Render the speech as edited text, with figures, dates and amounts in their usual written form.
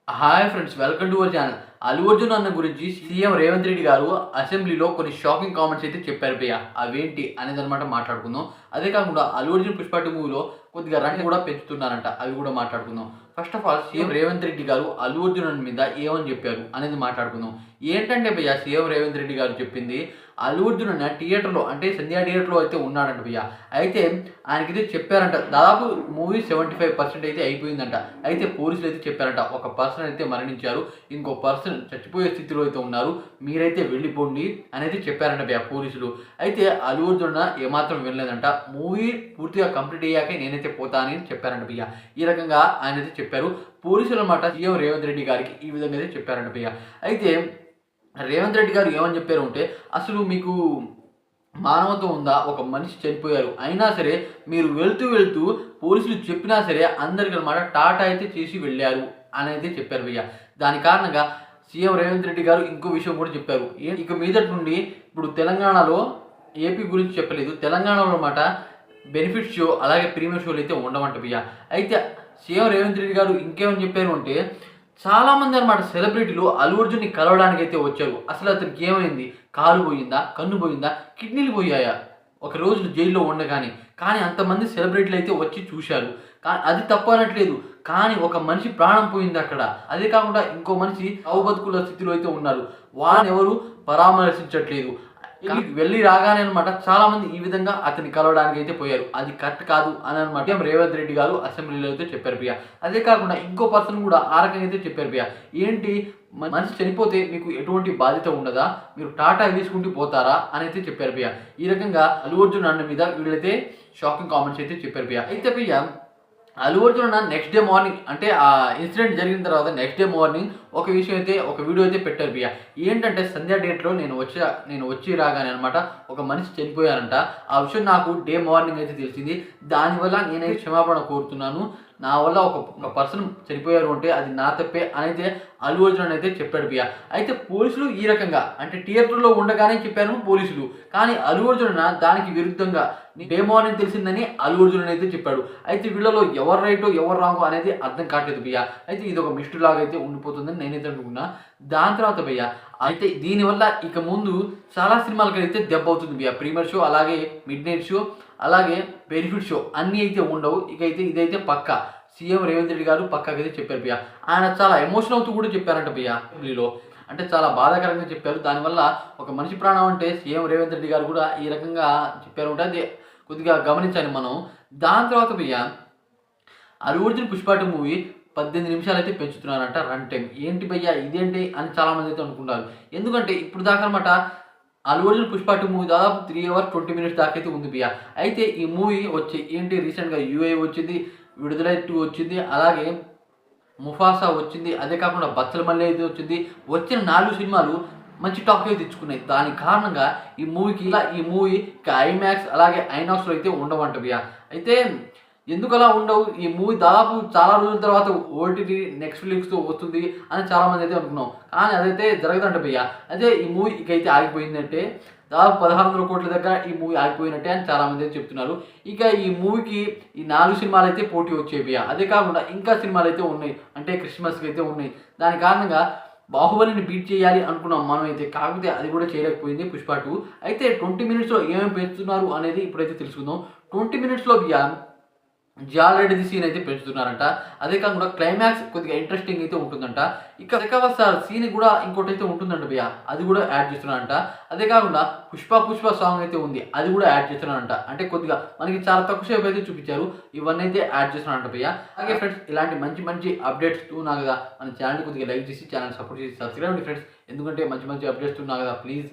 Hi friends, welcome to our channel. Allu Arjun అన్న గురించి CM Revanth Reddy గారు అసెంబ్లీలో కొన్ని షాకింగ్ కామెంట్స్ అయితే చెప్పారు భయ్య. అవేంటి అనేది అనమాట మాట్లాడుకుందాం. అదే కాకుండా అల్లు అర్జున్ పుష్ప 2 మూవీలో కొద్దిగా రన్ కూడా పెంచుతున్నారంట, అవి కూడా మాట్లాడుకుందాం. First of all CM Revanth Reddy గారు అల్లు అర్జున్ మీద ఏమని చెప్పారు అనేది మాట్లాడుకుందాం. ఏంటంటే భయ్య, సీఎం రేవంత్ రెడ్డి గారు చెప్పింది, అల్లు అర్జున్ అన్న థియేటర్లో అంటే సంధ్యా థియేటర్లో అయితే ఉన్నాడంట భయ్య. అయితే ఆయనకైతే చెప్పారంట, దాదాపు మూవీ 75% అయితే అయిపోయిందంట. అయితే పోలీసులు అయితే చెప్పారంట, ఒక పర్సన్ అయితే మరణించారు, ఇంకో పర్సన్ చచ్చిపోయే స్థితిలో అయితే ఉన్నారు, మీరైతే వెళ్ళిపోండి అనేది చెప్పారంట భయ్య పోలీసులు. అయితే అల్లు అర్జున్ ఏమాత్రం వినలేదంట. మూవీ పూర్తిగా కంప్లీట్ అయ్యాకే నేనైతే పోతానని చెప్పారంట భయ్య. ఈ రకంగా ఆయన అయితే చెప్పారు పోలీసులు అన్నమాట. సీఎం రేవంత్ రెడ్డి గారికి ఈ విధంగా అయితే చెప్పారంట భయ్య. అయితే రేవంత్ రెడ్డి గారు ఏమని చెప్పారు అంటే, అసలు మీకు మానవత్వం ఉందా? ఒక మనిషి చనిపోయారు, అయినా సరే మీరు వెళ్తూ వెళ్తూ పోలీసులు చెప్పినా సరే అందరికీ అనమాట టాటా అయితే చేసి వెళ్ళారు అని అయితే చెప్పారు భయ్య. దాని కారణంగా సీఎం రేవంత్ రెడ్డి గారు ఇంకో విషయం కూడా చెప్పారు. ఇక మీదటి నుండి ఇప్పుడు తెలంగాణలో ఏపీ గురించి చెప్పలేదు, తెలంగాణలో అనమాట బెనిఫిట్ షో అలాగే ప్రీమియర్ షోలు అయితే ఉండవంట భయ్య. అయితే సీఎం రేవంత్ రెడ్డి గారు ఇంకేమని చెప్పారు అంటే, చాలామంది అనమాట సెలబ్రిటీలు అల్లు అర్జున్ని కలవడానికి అయితే వచ్చారు. అసలు అతనికి ఏమైంది? కాలు పోయిందా? కన్ను పోయిందా? కిడ్నీలు పోయాయా ఒక రోజు జైల్లో ఉండగానే? కానీ అంతమంది సెలబ్రిటీలు అయితే వచ్చి చూశారు. కానీ అది తప్పు అనట్లేదు, కానీ ఒక మనిషి ప్రాణం పోయింది అక్కడ. అదే కాకుండా ఇంకో మనిషి బతుకుల స్థితిలో అయితే ఉన్నారు, వాళ్ళని ఎవరు పరామర్శించట్లేదు. వెళ్ళి రాగానే అనమాట చాలా మంది ఈ విధంగా అతన్ని కలవడానికి అయితే పోయారు. అది కరెక్ట్ కాదు అని అనమాట రేవంత్ రెడ్డి గారు అసెంబ్లీలో అయితే చెప్పారు ప్రియ. అదే కాకుండా ఇంకో పర్సన్ కూడా ఆ రకంగా అయితే చెప్పారు ప్రియ. ఏంటి, మనిషి చనిపోతే మీకు ఎటువంటి బాధ్యత ఉండదా? మీరు టాటా వేసుకుంటూ పోతారా అని అయితే చెప్పారు ప్రియ. ఈ రకంగా అల్లు అర్జున్ అన్న మీద వీళ్ళైతే షాకింగ్ కామెంట్స్ అయితే చెప్పారు ప్రియ. అయితే Priya, Allu Arjun next day morning అంటే ఆ ఇన్సిడెంట్ జరిగిన తర్వాత నెక్స్ట్ డే మార్నింగ్ ఒక విషయం అయితే ఒక వీడియో అయితే పెట్టారు బియ్య. ఏంటంటే సంధ్యా డేట్లో నేను వచ్చి రాగానే అనమాట ఒక మనిషి చనిపోయారంట. ఆ విషయం నాకు డే మార్నింగ్ అయితే తెలిసింది. దానివల్ల నేనైతే క్షమాపణ కోరుతున్నాను. నా వల్ల ఒక పర్సన్ చనిపోయారు అంటే అది నా తప్పే అనేది అల్లు అర్జున్ అయితే చెప్పాడు బియ్య. అయితే పోలీసులు ఈ రకంగా అంటే థియేటర్లో ఉండగానే చెప్పాను పోలీసులు, కానీ అల్లు అర్జున్ దానికి విరుద్ధంగా డే మార్నింగ్ తెలిసిందని అల్లు అర్జున్ అయితే చెప్పాడు. అయితే వీళ్ళలో ఎవరు రైటో ఎవరు రాంగో అనేది అర్థం కావట్లేదు భయ్య. అయితే ఇది ఒక మిస్టరీ లాగా అయితే ఉండిపోతుందని నేనైతే అనుకున్నా. దాని తర్వాత భయ్య, అయితే దీనివల్ల ఇక ముందు చాలా సినిమాలకి అయితే దెబ్బ అవుతుంది భయ్య. ప్రీమియర్ షో అలాగే మిడ్ నైట్ షో అలాగే బెనిఫిట్ షో అన్నీ అయితే ఉండవు. ఇక అయితే ఇదైతే పక్కా సీఎం రేవంత్ రెడ్డి గారు పక్కాగా అయితే చెప్పారు భయ్య. ఆయన చాలా ఎమోషన్ అవుతూ కూడా చెప్పారంట భయ్య అసెంబ్లీలో. అంటే చాలా బాధాకరంగా చెప్పారు. దానివల్ల ఒక మనిషి ప్రాణం అంటే సీఎం రేవంత్ రెడ్డి గారు కూడా ఈ రకంగా చెప్పారు అంటే అది కొద్దిగా గమనించాలి మనం. దాని తర్వాత భయ్య, అల్లు అర్జున్ పుష్ప 2 మూవీ 18 నిమిషాలు అయితే పెంచుతున్నారంట రన్ టైం. ఏంటి భయ్య ఇదేంటి అని చాలామంది అయితే అనుకుంటారు. ఎందుకంటే ఇప్పుడు దాకా అనమాట అల్లు అర్జున్ పుష్ప 2 మూవీ దాదాపు 3 hours 20 minutes దాకా అయితే ఉంది భయ్య. అయితే ఈ మూవీ వచ్చి ఏంటి రీసెంట్గా యూఏ వచ్చింది, విడుదలై 2 వచ్చింది, అలాగే ముఫాసా వచ్చింది, అదే కాకుండా బచ్చల మల్లి అయితే వచ్చింది. వచ్చిన 4 సినిమాలు మంచి టాక్ అయితే తెచ్చుకున్నాయి. దానికి కారణంగా ఈ మూవీ ఐమాక్స్ అలాగే ఐనాక్స్లో అయితే ఉండవంట భయ్య. అయితే ఎందుకు అలా ఉండవు? ఈ మూవీ దాదాపు చాలా రోజుల తర్వాత ఓటీటీ నెట్ఫ్లిక్స్తో వస్తుంది అని చాలామంది అయితే అనుకున్నాం, కానీ అదైతే జరగదంట భయ్య. అదే ఈ మూవీ ఇకైతే ఆగిపోయిందంటే దాదాపు 1600 కోట్ల దగ్గర ఈ మూవీ ఆగిపోయినట్టే అని చాలామంది అయితే చెప్తున్నారు. ఇక ఈ మూవీకి ఈ 4 సినిమాలు అయితే పోటీ వచ్చాయి భయ్య. అదే కాకుండా ఇంకా సినిమాలు అయితే ఉన్నాయి, అంటే క్రిస్మస్కి అయితే ఉన్నాయి. దాని కారణంగా బాహుబలిని బీట్ చేయాలి అనుకున్నాం మనం అయితే, కాకపోతే అది కూడా చేయలేకపోయింది పుష్ప 2. అయితే 20 minutesలో ఏమేమి పెంచుతున్నారు అనేది ఇప్పుడైతే తెలుసుకుందాం. 20 minutesలో భయ్య జాలరెడ్డి సీన్ అయితే పెంచుతున్నారంట. అదే కాకుండా క్లైమాక్స్ కొద్దిగా ఇంట్రెస్టింగ్ అయితే ఉంటుందంట. ఇక శేఖావత్ సీన్ కూడా ఇంకోటి అయితే ఉంటుందంట భయ్య, అది కూడా యాడ్ చేస్తున్నారంట. అదే కాకుండా పుష్ప సాంగ్ అయితే ఉంది, అది కూడా యాడ్ చేస్తున్నారంట. అంటే కొద్దిగా మనకి చాలా తక్కువ సేపు అయితే చూపించారు, ఇవన్నీ అయితే యాడ్ చేస్తున్నారంట భయ్య. అలాగే ఫ్రెండ్స్, ఇలాంటి మంచి అప్డేట్స్ ఉన్నా కదా మన ఛానల్ కొద్దిగా లైక్ చేసి ఛానల్ సపోర్ట్ చేసి సబ్స్క్రైబ్ అండి ఫ్రెండ్స్. ఎందుకంటే మంచి అప్డేట్స్ ఉన్నా కదా ప్లీజ్.